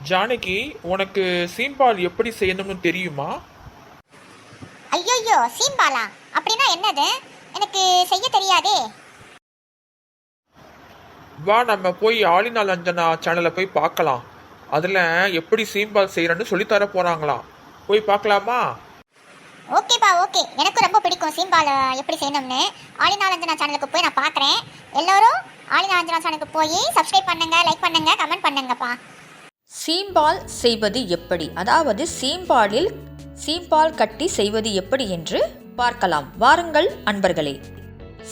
ஜானகி, உனக்கு சீம்பால் எப்படி செய்யணும்னு தெரியுமா? ஐயோ, சீம்பாலா? அப்படின்னா என்னது? எனக்கு செய்ய தெரியாதே. வா, நம்ம போய் ஆலினால் அஞ்சனா சேனலை போய் பார்க்கலாம். அதில் எப்படி சீம்பால் செய்யறன்னு சொல்லித்தர போறாங்களாம். போய் பார்க்கலாமா? ஓகேப்பா, ஓகே. எனக்கு ரொம்ப பிடிக்கும் சீம்பால் எப்படி செய்யணும்னு. ஆலிநாலஞ்சனா சேனலுக்கு போய் நான் பார்க்குறேன். எல்லோரும் ஆலிநாலஞ்சனா சேனலுக்கு போய் சப்ஸ்கிரைப் பண்ணுங்க, லைக் பண்ணுங்க, கமெண்ட் பண்ணுங்கப்பா. சீம்பால் செய்வது எப்படி, அதாவது சீம்பால் கட்டி செய்வது எப்படி என்று பார்க்கலாம். வாருங்கள் அன்பர்களே.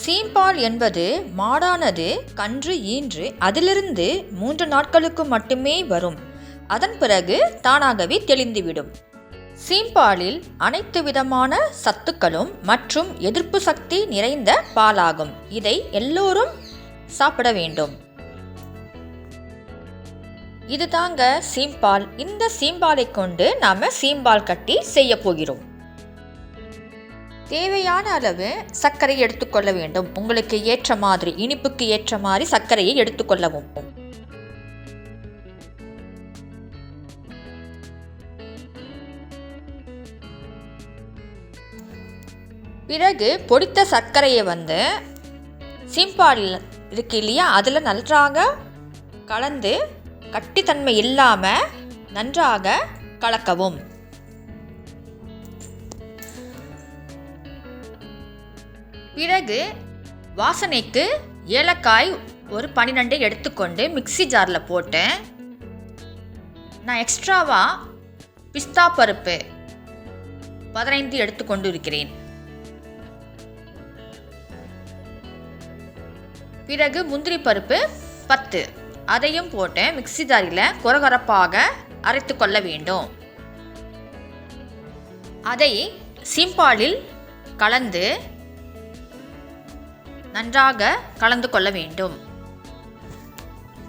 சீம்பால் என்பது மாடானது கன்று ஈன்று அதிலிருந்து 3 நாட்களுக்கு மட்டுமே வரும். அதன் பிறகு தானாகவே தெளிந்துவிடும். சீம்பாலில் அனைத்து விதமான சத்துக்களும் மற்றும் எதிர்ப்பு சக்தி நிறைந்த பாலாகும். இதை எல்லோரும் சாப்பிட வேண்டும். இது தாங்க சீம்பால். இந்த சீம்பாலை கொண்டு நாம சீம்பால் கட்டி செய்ய போகிறோம். தேவையான அளவு சர்க்கரை எடுத்துக்கொள்ள வேண்டும். உங்களுக்கு ஏற்ற மாதிரி, இனிப்புக்கு ஏற்ற மாதிரி சர்க்கரையை எடுத்துக்கொள்ளவும். பிறகு பொடித்த சர்க்கரையை சீம்பால் இருக்கு இல்லையா, அதில் நன்றாக கலந்து கட்டித்தன்மை இல்லாமல் நன்றாக கலக்கவும். பிறகு வாசனைக்கு ஏலக்காய் ஒரு 12 எடுத்துக்கொண்டு மிக்ஸி ஜாரில் போட்டேன். நான் எக்ஸ்ட்ராவாக பிஸ்தா பருப்பு 15 எடுத்துக்கொண்டு இருக்கிறேன். பிறகு முந்திரி பருப்பு 10 அதையும் போட்டு மிக்ஸி ஜாரில் கொரகொரப்பாக அரைத்து கொள்ள வேண்டும். அதை சீம்பாலில் கலந்து நன்றாக கலந்து கொள்ள வேண்டும்.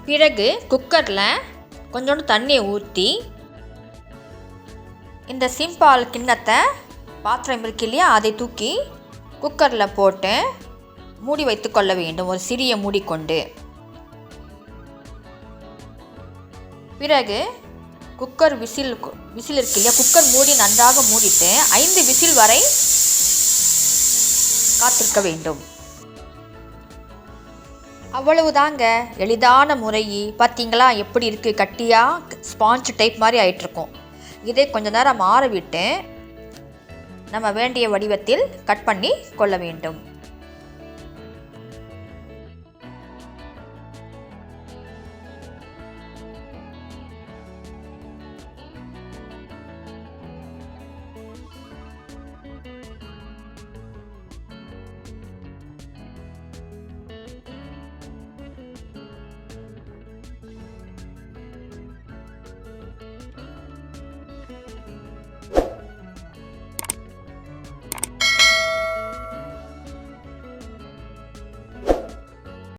பிறகு குக்கரில் கொஞ்சோண்டு தண்ணியை ஊற்றி இந்த சீம்பால் கிண்ணத்தை, பாத்திரம் இருக்கு இல்லையா, அதை தூக்கி குக்கரில் போட்டு மூடி வைத்து கொள்ள வேண்டும், ஒரு சிறிய மூடி கொண்டு. பிறகு குக்கர் விசில் இருக்கு இல்லையா, குக்கர் மூடி நன்றாக மூடிட்டு 5 விசில் வரை காத்திருக்க வேண்டும். அவ்வளவுதாங்க, எளிதான முறை. பார்த்தீங்களா எப்படி இருக்குது? கட்டியாக ஸ்பாஞ்ச் டைப் மாதிரி ஆயிட்டிருக்கும். இதை கொஞ்ச நேரம் ஆற விட்டு நம்ம வேண்டிய வடிவத்தில் கட் பண்ணி கொள்ள வேண்டும்.